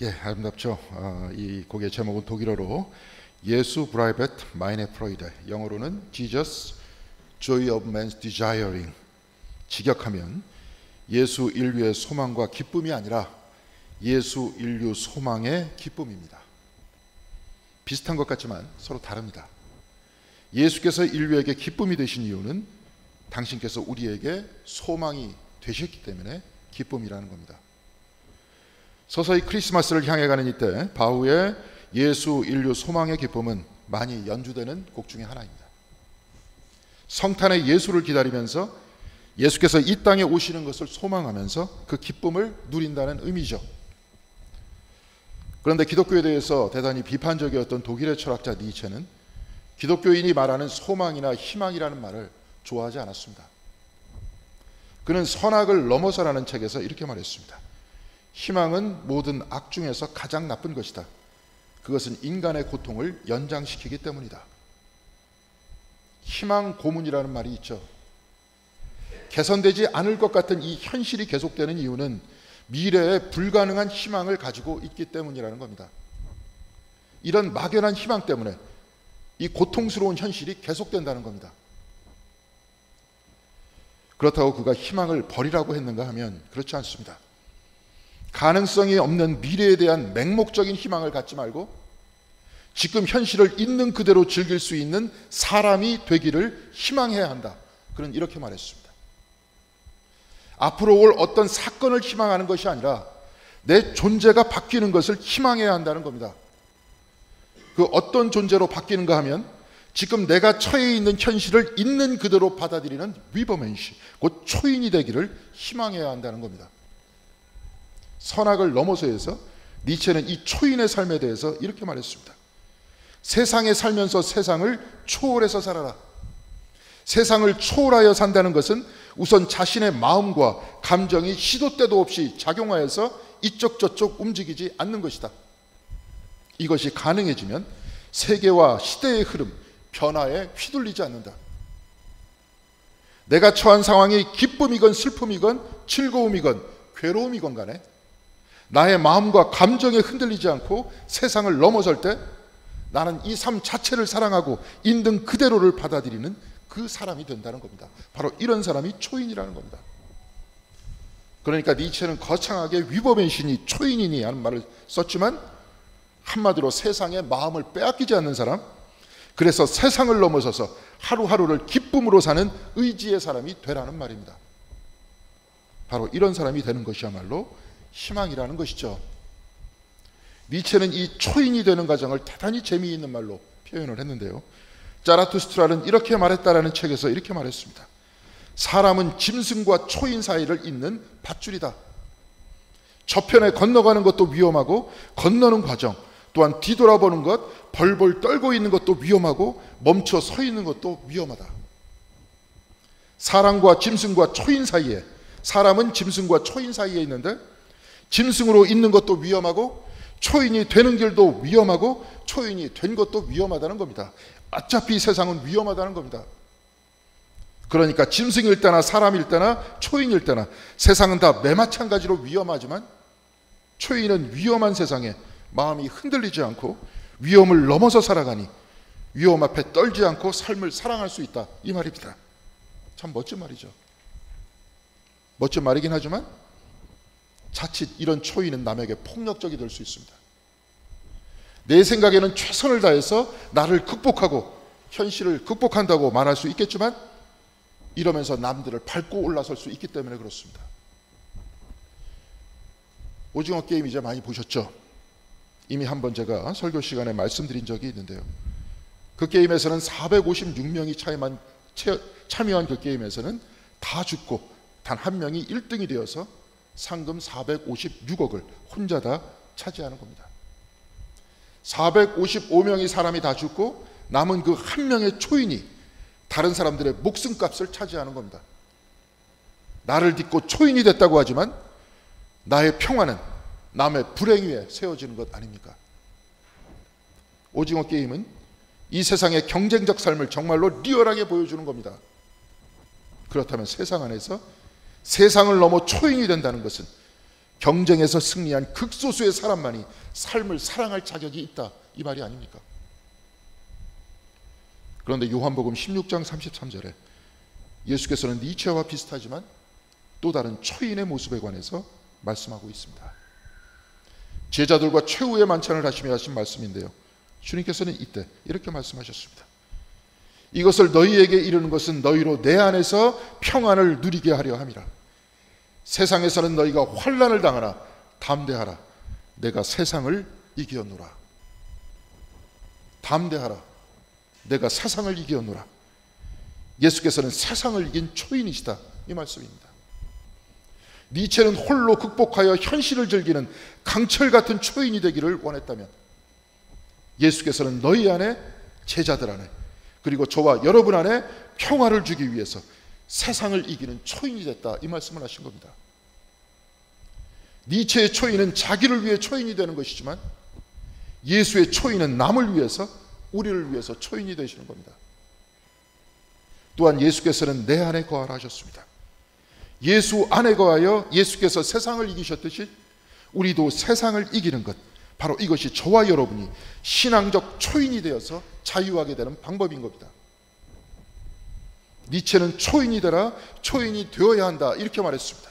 예, 아름답죠. 이 곡의 제목은 독일어로 예수 브라이벳 마이네 프로이데, 영어로는 Jesus Joy of Man's Desiring. 직역하면 예수 인류의 소망과 기쁨이 아니라 예수 인류 소망의 기쁨입니다. 비슷한 것 같지만 서로 다릅니다. 예수께서 인류에게 기쁨이 되신 이유는 당신께서 우리에게 소망이 되셨기 때문에 기쁨이라는 겁니다. 서서히 크리스마스를 향해 가는 이때 바흐의 예수 인류 소망의 기쁨은 많이 연주되는 곡 중에 하나입니다. 성탄의 예수를 기다리면서 예수께서 이 땅에 오시는 것을 소망하면서 그 기쁨을 누린다는 의미죠. 그런데 기독교에 대해서 대단히 비판적이었던 독일의 철학자 니체는 기독교인이 말하는 소망이나 희망이라는 말을 좋아하지 않았습니다. 그는 선악을 넘어서라는 책에서 이렇게 말했습니다. 희망은 모든 악 중에서 가장 나쁜 것이다. 그것은 인간의 고통을 연장시키기 때문이다. 희망 고문이라는 말이 있죠. 개선되지 않을 것 같은 이 현실이 계속되는 이유는 미래에 불가능한 희망을 가지고 있기 때문이라는 겁니다. 이런 막연한 희망 때문에 이 고통스러운 현실이 계속된다는 겁니다. 그렇다고 그가 희망을 버리라고 했는가 하면 그렇지 않습니다. 가능성이 없는 미래에 대한 맹목적인 희망을 갖지 말고 지금 현실을 있는 그대로 즐길 수 있는 사람이 되기를 희망해야 한다. 그는 이렇게 말했습니다. 앞으로 올 어떤 사건을 희망하는 것이 아니라 내 존재가 바뀌는 것을 희망해야 한다는 겁니다. 그 어떤 존재로 바뀌는가 하면 지금 내가 처해 있는 현실을 있는 그대로 받아들이는 위버멘시, 곧 초인이 되기를 희망해야 한다는 겁니다. 선악을 넘어서 해서 니체는 이 초인의 삶에 대해서 이렇게 말했습니다. 세상에 살면서 세상을 초월해서 살아라. 세상을 초월하여 산다는 것은 우선 자신의 마음과 감정이 시도 때도 없이 작용하여서 이쪽 저쪽 움직이지 않는 것이다. 이것이 가능해지면 세계와 시대의 흐름, 변화에 휘둘리지 않는다. 내가 처한 상황이 기쁨이건 슬픔이건 즐거움이건 괴로움이건 간에 나의 마음과 감정에 흔들리지 않고 세상을 넘어설 때 나는 이 삶 자체를 사랑하고 있는 그대로를 받아들이는 그 사람이 된다는 겁니다. 바로 이런 사람이 초인이라는 겁니다. 그러니까 니체는 거창하게 위버멘신이 초인이니 하는 말을 썼지만 한마디로 세상의 마음을 빼앗기지 않는 사람, 그래서 세상을 넘어서서 하루하루를 기쁨으로 사는 의지의 사람이 되라는 말입니다. 바로 이런 사람이 되는 것이야말로 희망이라는 것이죠. 니체는 이 초인이 되는 과정을 대단히 재미있는 말로 표현을 했는데요. 자라투스트라는 이렇게 말했다라는 책에서 이렇게 말했습니다. 사람은 짐승과 초인 사이를 잇는 밧줄이다. 저편에 건너가는 것도 위험하고 건너는 과정, 또한 뒤돌아보는 것, 벌벌 떨고 있는 것도 위험하고 멈춰 서 있는 것도 위험하다. 사람과 짐승과 초인 사이에, 사람은 짐승과 초인 사이에 있는데 짐승으로 있는 것도 위험하고 초인이 되는 길도 위험하고 초인이 된 것도 위험하다는 겁니다. 어차피 세상은 위험하다는 겁니다. 그러니까 짐승일 때나 사람일 때나 초인일 때나 세상은 다 매마찬가지로 위험하지만 초인은 위험한 세상에 마음이 흔들리지 않고 위험을 넘어서 살아가니 위험 앞에 떨지 않고 삶을 사랑할 수 있다, 이 말입니다. 참 멋진 말이죠. 멋진 말이긴 하지만 자칫 이런 초인은 남에게 폭력적이 될 수 있습니다. 내 생각에는 최선을 다해서 나를 극복하고 현실을 극복한다고 말할 수 있겠지만 이러면서 남들을 밟고 올라설 수 있기 때문에 그렇습니다. 오징어 게임 이제 많이 보셨죠? 이미 한번 제가 설교 시간에 말씀드린 적이 있는데요. 그 게임에서는 456명이 참여한 그 게임에서는 다 죽고 단 한 명이 1등이 되어서 상금 456억을 혼자 다 차지하는 겁니다. 455명의 사람이 다 죽고 남은 그 한 명의 초인이 다른 사람들의 목숨값을 차지하는 겁니다. 나를 딛고 초인이 됐다고 하지만 나의 평화는 남의 불행 위에 세워지는 것 아닙니까? 오징어 게임은 이 세상의 경쟁적 삶을 정말로 리얼하게 보여주는 겁니다. 그렇다면 세상 안에서 세상을 넘어 초인이 된다는 것은 경쟁에서 승리한 극소수의 사람만이 삶을 사랑할 자격이 있다, 이 말이 아닙니까? 그런데 요한복음 16장 33절에 예수께서는 니체와 비슷하지만 또 다른 초인의 모습에 관해서 말씀하고 있습니다. 제자들과 최후의 만찬을 하시며 하신 말씀인데요, 주님께서는 이때 이렇게 말씀하셨습니다. 이것을 너희에게 이르는 것은 너희로 내 안에서 평안을 누리게 하려 함이라. 세상에서는 너희가 환난을 당하나 담대하라. 내가 세상을 이기었노라. 담대하라. 내가 세상을 이기었노라. 예수께서는 세상을 이긴 초인이시다, 이 말씀입니다. 니체는 홀로 극복하여 현실을 즐기는 강철 같은 초인이 되기를 원했다면, 예수께서는 너희 안에, 제자들 안에, 그리고 저와 여러분 안에 평화를 주기 위해서 세상을 이기는 초인이 됐다, 이 말씀을 하신 겁니다. 니체의 초인은 자기를 위해 초인이 되는 것이지만 예수의 초인은 남을 위해서, 우리를 위해서 초인이 되시는 겁니다. 또한 예수께서는 내 안에 거하라 하셨습니다. 예수 안에 거하여 예수께서 세상을 이기셨듯이 우리도 세상을 이기는 것, 바로 이것이 저와 여러분이 신앙적 초인이 되어서 자유하게 되는 방법인 겁니다. 니체는 초인이 되라, 초인이 되어야 한다, 이렇게 말했습니다.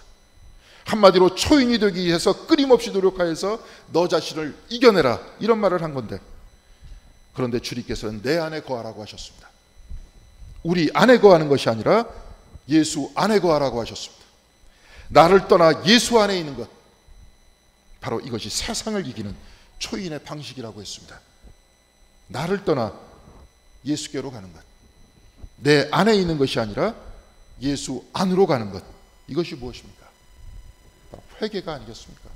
한마디로 초인이 되기 위해서 끊임없이 노력하여서 너 자신을 이겨내라, 이런 말을 한 건데, 그런데 주님께서는 내 안에 거하라고 하셨습니다. 우리 안에 거하는 것이 아니라 예수 안에 거하라고 하셨습니다. 나를 떠나 예수 안에 있는 것, 바로 이것이 세상을 이기는 초인의 방식이라고 했습니다. 나를 떠나 예수께로 가는 것, 내 안에 있는 것이 아니라 예수 안으로 가는 것, 이것이 무엇입니까? 바로 회개가 아니겠습니까?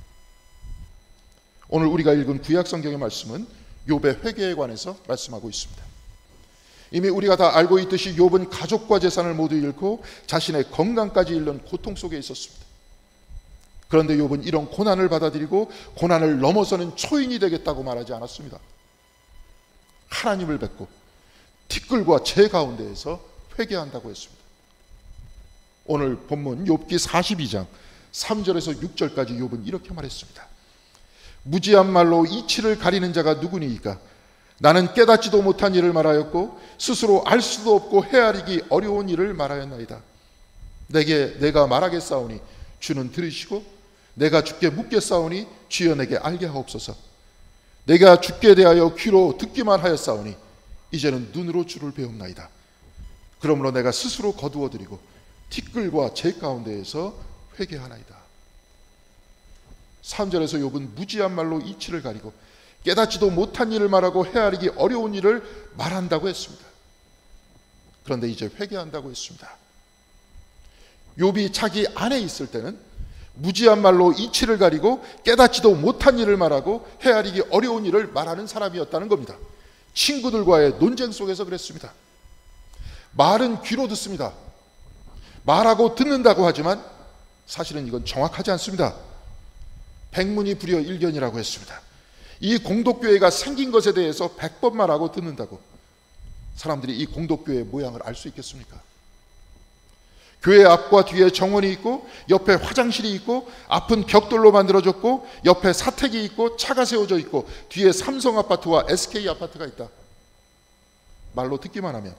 오늘 우리가 읽은 구약 성경의 말씀은 욥의 회개에 관해서 말씀하고 있습니다. 이미 우리가 다 알고 있듯이 욥은 가족과 재산을 모두 잃고 자신의 건강까지 잃는 고통 속에 있었습니다. 그런데 욥은 이런 고난을 받아들이고 고난을 넘어서는 초인이 되겠다고 말하지 않았습니다. 하나님을 뵙고 티끌과 재 가운데에서 회개한다고 했습니다. 오늘 본문 욥기 42장 3절에서 6절까지 욥은 이렇게 말했습니다. 무지한 말로 이치를 가리는 자가 누구니이까? 나는 깨닫지도 못한 일을 말하였고 스스로 알 수도 없고 헤아리기 어려운 일을 말하였나이다. 내가 말하겠사오니 주는 들으시고 내가 주께 묻겠사오니 주여 내게 알게 하옵소서. 내가 주께 대하여 귀로 듣기만 하였사오니 이제는 눈으로 주를 배움나이다. 그러므로 내가 스스로 거두어드리고 티끌과 재 가운데에서 회개하나이다. 3절에서 욥은 무지한 말로 이치를 가리고 깨닫지도 못한 일을 말하고 헤아리기 어려운 일을 말한다고 했습니다. 그런데 이제 회개한다고 했습니다. 욥이 자기 안에 있을 때는 무지한 말로 이치를 가리고 깨닫지도 못한 일을 말하고 헤아리기 어려운 일을 말하는 사람이었다는 겁니다. 친구들과의 논쟁 속에서 그랬습니다. 말은 귀로 듣습니다. 말하고 듣는다고 하지만 사실은 이건 정확하지 않습니다. 백문이 불여 일견이라고 했습니다. 이 공동교회가 생긴 것에 대해서 100번 말하고 듣는다고 사람들이 이 공동교회의 모양을 알 수 있겠습니까? 교회 앞과 뒤에 정원이 있고 옆에 화장실이 있고 앞은 벽돌로 만들어졌고 옆에 사택이 있고 차가 세워져 있고 뒤에 삼성 아파트와 SK 아파트가 있다. 말로 듣기만 하면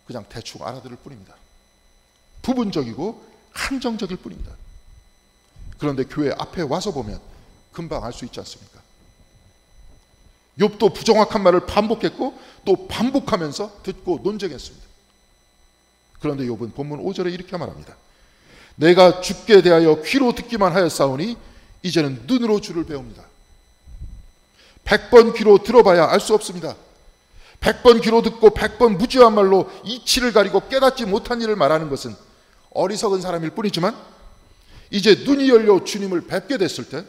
그냥 대충 알아들을 뿐입니다. 부분적이고 한정적일 뿐입니다. 그런데 교회 앞에 와서 보면 금방 알 수 있지 않습니까? 욥도 부정확한 말을 반복했고 또 반복하면서 듣고 논쟁했습니다. 그런데 욥은 본문 5절에 이렇게 말합니다. 내가 주께 대하여 귀로 듣기만 하였사오니 이제는 눈으로 주를 배웁니다. 100번 귀로 들어봐야 알 수 없습니다. 100번 귀로 듣고 100번 무지한 말로 이치를 가리고 깨닫지 못한 일을 말하는 것은 어리석은 사람일 뿐이지만 이제 눈이 열려 주님을 뵙게 됐을 때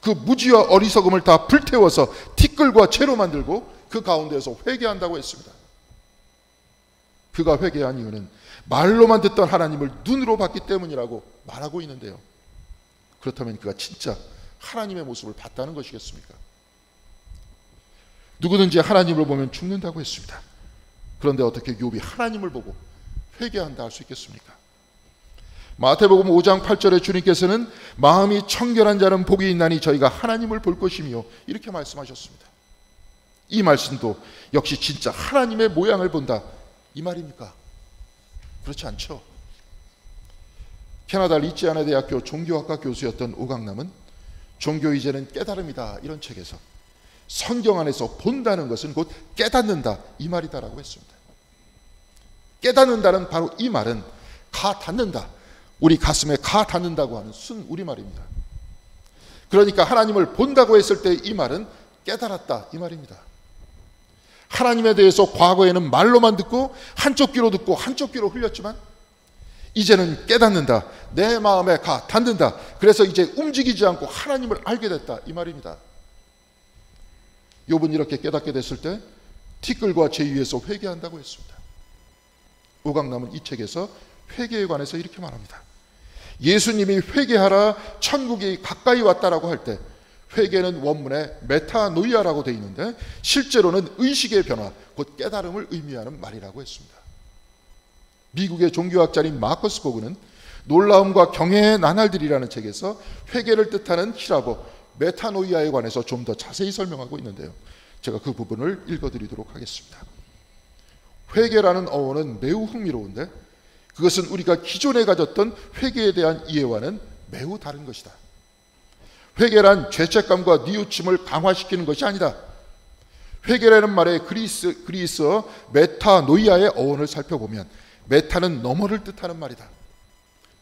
그 무지와 어리석음을 다 불태워서 티끌과 재로 만들고 그 가운데에서 회개한다고 했습니다. 그가 회개한 이유는 말로만 듣던 하나님을 눈으로 봤기 때문이라고 말하고 있는데요. 그렇다면 그가 진짜 하나님의 모습을 봤다는 것이겠습니까? 누구든지 하나님을 보면 죽는다고 했습니다. 그런데 어떻게 욥이 하나님을 보고 회개한다 할 수 있겠습니까? 마태복음 5장 8절에 주님께서는 마음이 청결한 자는 복이 있나니 저희가 하나님을 볼 것이며 이렇게 말씀하셨습니다. 이 말씀도 역시 진짜 하나님의 모양을 본다 이 말입니까? 그렇지 않죠. 캐나다 리지아나 대학교 종교학과 교수였던 오강남은 종교 이제는 깨달음이다 이런 책에서 성경 안에서 본다는 것은 곧 깨닫는다 이 말이다라고 했습니다. 깨닫는다는 바로 이 말은 가 닿는다, 우리 가슴에 가 닿는다고 하는 순 우리말입니다. 그러니까 하나님을 본다고 했을 때 이 말은 깨달았다 이 말입니다. 하나님에 대해서 과거에는 말로만 듣고 한쪽 귀로 듣고 한쪽 귀로 흘렸지만 이제는 깨닫는다, 내 마음에 가 닿는다, 그래서 이제 움직이지 않고 하나님을 알게 됐다 이 말입니다. 욥은 이렇게 깨닫게 됐을 때 티끌과 제위에서 회개한다고 했습니다. 오강남은 이 책에서 회개에 관해서 이렇게 말합니다. 예수님이 회개하라 천국이 가까이 왔다라고 할 때 회개는 원문에 메타노이아라고 되어 있는데 실제로는 의식의 변화, 곧 깨달음을 의미하는 말이라고 했습니다. 미국의 종교학자인 마커스 보그는 놀라움과 경외의 나날들이라는 책에서 회개를 뜻하는 히라보 메타노이아에 관해서 좀 더 자세히 설명하고 있는데요. 제가 그 부분을 읽어드리도록 하겠습니다. 회개라는 어원은 매우 흥미로운데 그것은 우리가 기존에 가졌던 회개에 대한 이해와는 매우 다른 것이다. 회개란 죄책감과 뉘우침을 강화시키는 것이 아니다. 회개라는 말의 그리스어 메타노이아의 어원을 살펴보면 메타는 너머를 뜻하는 말이다.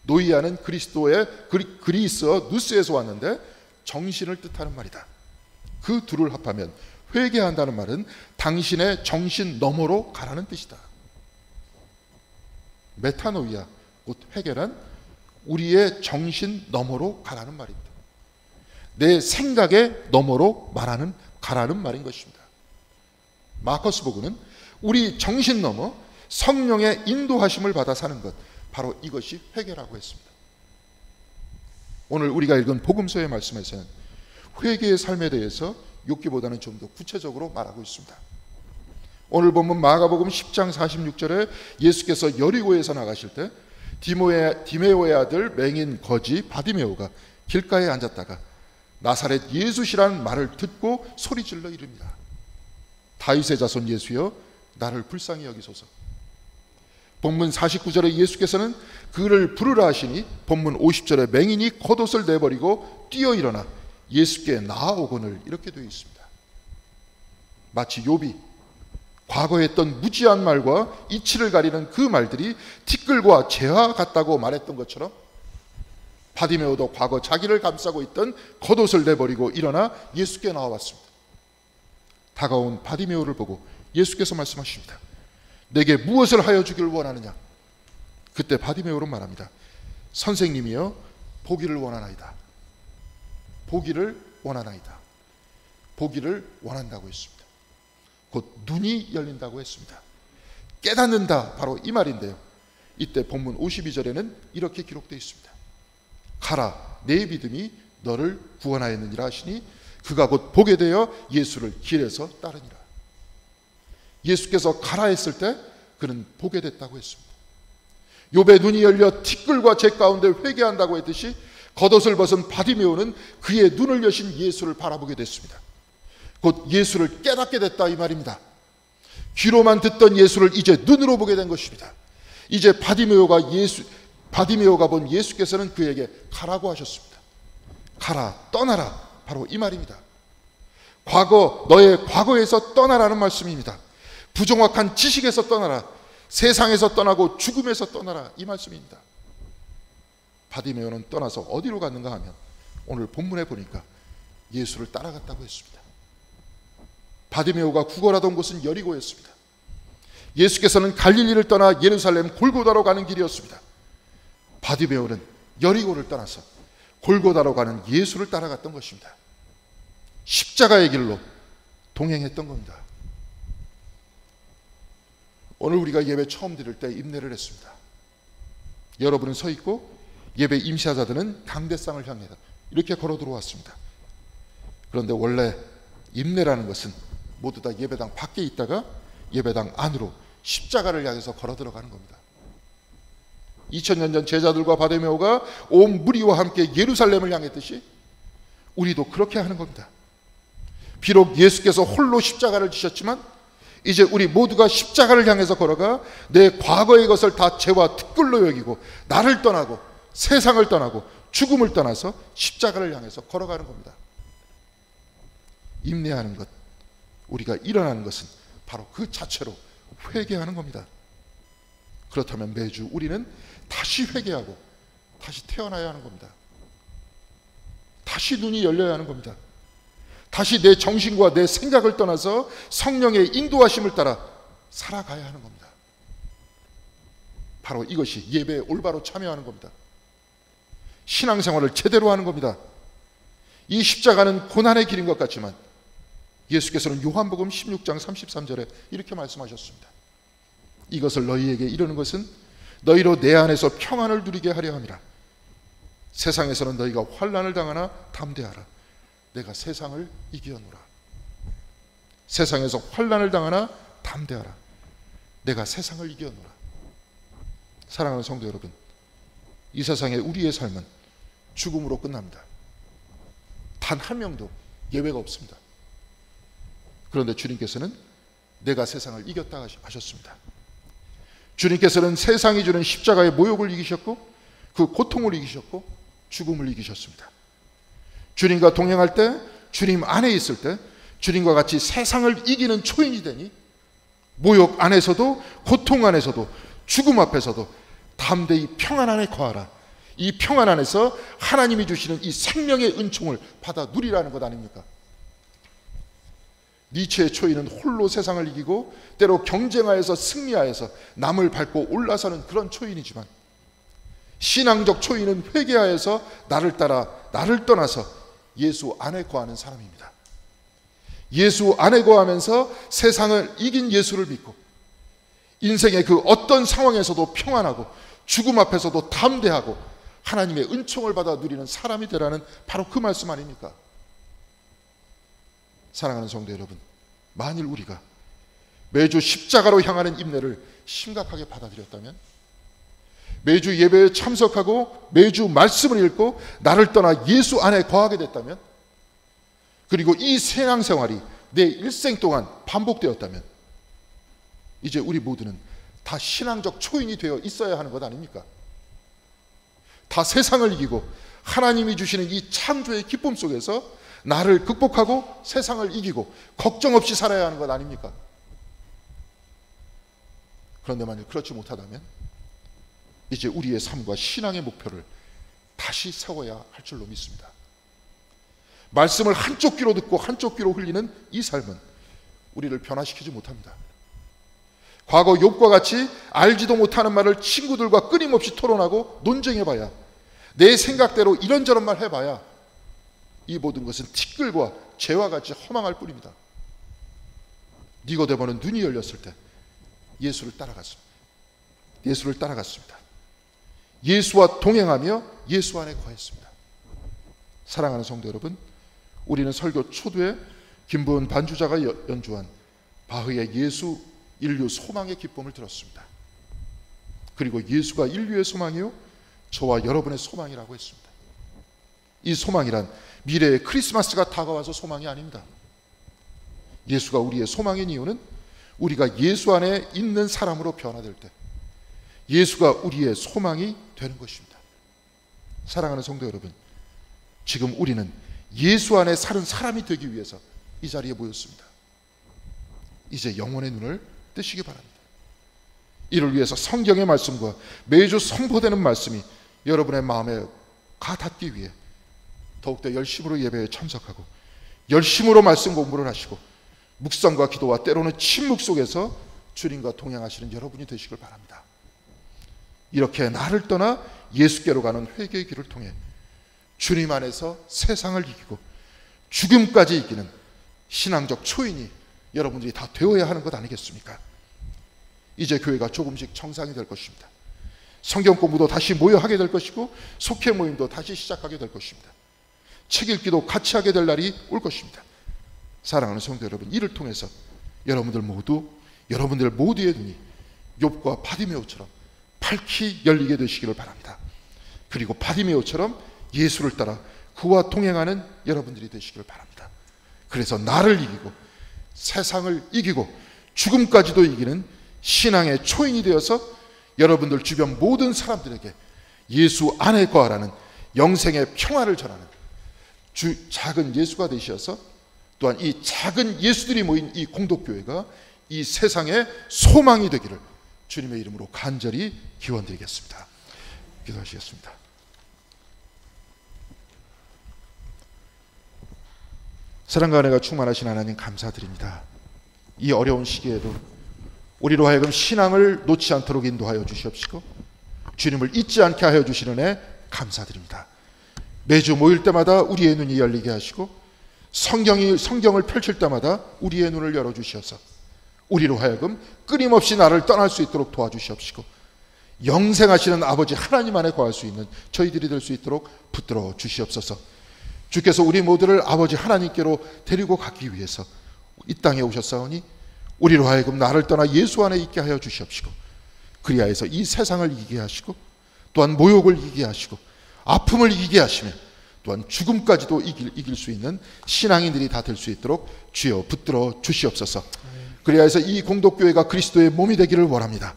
노이아는 그리스어 누스에서 왔는데 정신을 뜻하는 말이다. 그 둘을 합하면 회개한다는 말은 당신의 정신 너머로 가라는 뜻이다. 메타노이아, 곧 회개란 우리의 정신 너머로 가라는 말입니다. 내 생각의 너머로 가라는 말인 것입니다. 마커스 보그는 우리 정신 너머 성령의 인도하심을 받아 사는 것, 바로 이것이 회개라고 했습니다. 오늘 우리가 읽은 복음서의 말씀에서는 회개의 삶에 대해서 욥기보다는 좀 더 구체적으로 말하고 있습니다. 오늘 본문 마가복음 10장 46절에 예수께서 여리고에서 나가실 때 디메오의 아들 맹인 거지 바디메오가 길가에 앉았다가 나사렛 예수시라는 말을 듣고 소리질러 이릅니다. 다윗의 자손 예수여 나를 불쌍히 여기소서. 본문 49절에 예수께서는 그를 부르라 하시니 본문 50절에 맹인이 겉옷을 내버리고 뛰어 일어나 예수께 나아오거늘 이렇게 되어 있습니다. 마치 욥이 과거에 했던 무지한 말과 이치를 가리는 그 말들이 티끌과 재와 같다고 말했던 것처럼 바디메오도 과거 자기를 감싸고 있던 겉옷을 내버리고 일어나 예수께 나와왔습니다. 다가온 바디메오를 보고 예수께서 말씀하십니다. 내게 무엇을 하여 주기를 원하느냐? 그때 바디메오는 말합니다. 선생님이여 보기를 원하나이다. 보기를 원하나이다. 보기를 원한다고 했습니다. 곧 눈이 열린다고 했습니다. 깨닫는다, 바로 이 말인데요. 이때 본문 52절에는 이렇게 기록되어 있습니다. 가라, 내 믿음이 너를 구원하였느니라 하시니 그가 곧 보게 되어 예수를 길에서 따르니라. 예수께서 가라 했을 때 그는 보게 됐다고 했습니다. 욥의 눈이 열려 티끌과 재 가운데 회개한다고 했듯이 겉옷을 벗은 바디메오는 그의 눈을 여신 예수를 바라보게 됐습니다. 곧 예수를 깨닫게 됐다 이 말입니다. 귀로만 듣던 예수를 이제 눈으로 보게 된 것입니다. 이제 바디메오가 본 예수께서는 그에게 가라고 하셨습니다. 가라, 떠나라, 바로 이 말입니다. 너의 과거에서 떠나라는 말씀입니다. 부정확한 지식에서 떠나라, 세상에서 떠나고 죽음에서 떠나라, 이 말씀입니다. 바디메오는 떠나서 어디로 갔는가 하면 오늘 본문에 보니까 예수를 따라갔다고 했습니다. 바디메오가 구걸하던 곳은 여리고였습니다. 예수께서는 갈릴리를 떠나 예루살렘 골고다로 가는 길이었습니다. 바디메오는 여리고를 떠나서 골고다로 가는 예수를 따라갔던 것입니다. 십자가의 길로 동행했던 겁니다. 오늘 우리가 예배 처음 드릴 때 임례를 했습니다. 여러분은 서 있고 예배 임시하자들은 강대상을 향해 이렇게 걸어 들어왔습니다. 그런데 원래 임례라는 것은 모두 다 예배당 밖에 있다가 예배당 안으로 십자가를 향해서 걸어 들어가는 겁니다. 2000년 전 제자들과 바데메오가 온 무리와 함께 예루살렘을 향했듯이 우리도 그렇게 하는 겁니다. 비록 예수께서 홀로 십자가를 지셨지만 이제 우리 모두가 십자가를 향해서 걸어가 내 과거의 것을 다 죄와 특글로 여기고 나를 떠나고 세상을 떠나고 죽음을 떠나서 십자가를 향해서 걸어가는 겁니다. 인내하는 것, 우리가 일어나는 것은 바로 그 자체로 회개하는 겁니다. 그렇다면 매주 우리는 다시 회개하고 다시 태어나야 하는 겁니다. 다시 눈이 열려야 하는 겁니다. 다시 내 정신과 내 생각을 떠나서 성령의 인도하심을 따라 살아가야 하는 겁니다. 바로 이것이 예배에 올바로 참여하는 겁니다. 신앙생활을 제대로 하는 겁니다. 이 십자가는 고난의 길인 것 같지만 예수께서는 요한복음 16장 33절에 이렇게 말씀하셨습니다. 이것을 너희에게 이르는 것은 너희로 내 안에서 평안을 누리게 하려 함이라. 세상에서는 너희가 환난을 당하나 담대하라. 내가 세상을 이기었노라. 세상에서 환난을 당하나 담대하라. 내가 세상을 이기었노라. 사랑하는 성도 여러분, 이 세상에 우리의 삶은 죽음으로 끝납니다. 단 한 명도 예외가 없습니다. 그런데 주님께서는 내가 세상을 이겼다 하셨습니다. 주님께서는 세상이 주는 십자가의 모욕을 이기셨고 그 고통을 이기셨고 죽음을 이기셨습니다. 주님과 동행할 때, 주님 안에 있을 때 주님과 같이 세상을 이기는 초인이 되니 모욕 안에서도 고통 안에서도 죽음 앞에서도 담대히 평안 안에 거하라. 이 평안 안에서 하나님이 주시는 이 생명의 은총을 받아 누리라는 것 아닙니까? 니체의 초인은 홀로 세상을 이기고 때로 경쟁하여서 승리하여서 남을 밟고 올라서는 그런 초인이지만 신앙적 초인은 회개하여서 나를 따라 나를 떠나서 예수 안에 거하는 사람입니다. 예수 안에 거하면서 세상을 이긴 예수를 믿고 인생의 그 어떤 상황에서도 평안하고 죽음 앞에서도 담대하고 하나님의 은총을 받아 누리는 사람이 되라는 바로 그 말씀 아닙니까? 사랑하는 성도 여러분, 만일 우리가 매주 십자가로 향하는 인내를 심각하게 받아들였다면, 매주 예배에 참석하고 매주 말씀을 읽고 나를 떠나 예수 안에 거하게 됐다면, 그리고 이 신앙생활이 내 일생 동안 반복되었다면 이제 우리 모두는 다 신앙적 초인이 되어 있어야 하는 것 아닙니까? 다 세상을 이기고 하나님이 주시는 이 창조의 기쁨 속에서 나를 극복하고 세상을 이기고 걱정 없이 살아야 하는 것 아닙니까? 그런데 만약 그렇지 못하다면 이제 우리의 삶과 신앙의 목표를 다시 세워야 할 줄로 믿습니다. 말씀을 한쪽 귀로 듣고 한쪽 귀로 흘리는 이 삶은 우리를 변화시키지 못합니다. 과거 욥과 같이 알지도 못하는 말을 친구들과 끊임없이 토론하고 논쟁해봐야, 내 생각대로 이런저런 말 해봐야 이 모든 것은 티끌과 재와 같이 허망할 뿐입니다. 니고데모는 눈이 열렸을 때 예수를 따라갔습니다. 예수를 따라갔습니다. 예수와 동행하며 예수 안에 거했습니다. 사랑하는 성도 여러분, 우리는 설교 초두에 김부은 반주자가 연주한 바흐의 예수 인류 소망의 기쁨을 들었습니다. 그리고 예수가 인류의 소망이요 저와 여러분의 소망이라고 했습니다. 이 소망이란 미래의 크리스마스가 다가와서 소망이 아닙니다. 예수가 우리의 소망인 이유는 우리가 예수 안에 있는 사람으로 변화될 때 예수가 우리의 소망이 되는 것입니다. 사랑하는 성도 여러분, 지금 우리는 예수 안에 사는 사람이 되기 위해서 이 자리에 모였습니다. 이제 영혼의 눈을 뜨시기 바랍니다. 이를 위해서 성경의 말씀과 매주 선포되는 말씀이 여러분의 마음에 가닿기 위해 더욱더 열심으로 예배에 참석하고 열심으로 말씀 공부를 하시고 묵상과 기도와 때로는 침묵 속에서 주님과 동행하시는 여러분이 되시길 바랍니다. 이렇게 나를 떠나 예수께로 가는 회개의 길을 통해 주님 안에서 세상을 이기고 죽음까지 이기는 신앙적 초인이 여러분들이 다 되어야 하는 것 아니겠습니까? 이제 교회가 조금씩 정상이 될 것입니다. 성경 공부도 다시 모여 하게 될 것이고 속회 모임도 다시 시작하게 될 것입니다. 책 읽기도 같이 하게 될 날이 올 것입니다. 사랑하는 성도 여러분, 이를 통해서 여러분들 모두의 눈이 욥과 바디메오처럼 밝히 열리게 되시기를 바랍니다. 그리고 바디메오처럼 예수를 따라 그와 동행하는 여러분들이 되시기를 바랍니다. 그래서 나를 이기고 세상을 이기고 죽음까지도 이기는 신앙의 초인이 되어서 여러분들 주변 모든 사람들에게 예수 안에 거하라는 영생의 평화를 전하는 작은 예수가 되셔서 또한 이 작은 예수들이 모인 이 공동교회가 이 세상의 소망이 되기를 주님의 이름으로 간절히 기원드리겠습니다. 기도하시겠습니다. 사랑과 은혜가 충만하신 하나님 감사드립니다. 이 어려운 시기에도 우리로 하여금 신앙을 놓지 않도록 인도하여 주시옵시고 주님을 잊지 않게 하여 주시는 애 감사드립니다. 매주 모일 때마다 우리의 눈이 열리게 하시고 성경을 펼칠 때마다 우리의 눈을 열어주셔서 우리로 하여금 끊임없이 나를 떠날 수 있도록 도와주시옵시고 영생하시는 아버지 하나님 안에 거할 수 있는 저희들이 될 수 있도록 붙들어 주시옵소서. 주께서 우리 모두를 아버지 하나님께로 데리고 가기 위해서 이 땅에 오셨사오니 우리로 하여금 나를 떠나 예수 안에 있게 하여 주시옵시고 그리하여서 이 세상을 이기게 하시고 또한 모욕을 이기게 하시고 아픔을 이기게 하시며 또한 죽음까지도 이길 수 있는 신앙인들이 다 될 수 있도록 주여 붙들어 주시옵소서. 그리하여서 이 공동교회가 그리스도의 몸이 되기를 원합니다.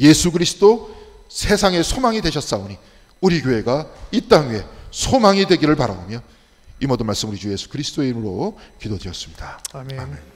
예수 그리스도 세상의 소망이 되셨사오니 우리 교회가 이 땅 위에 소망이 되기를 바라오며 이 모든 말씀 우리 주 예수 그리스도의 이름으로 기도드렸습니다. 아멘. 아멘.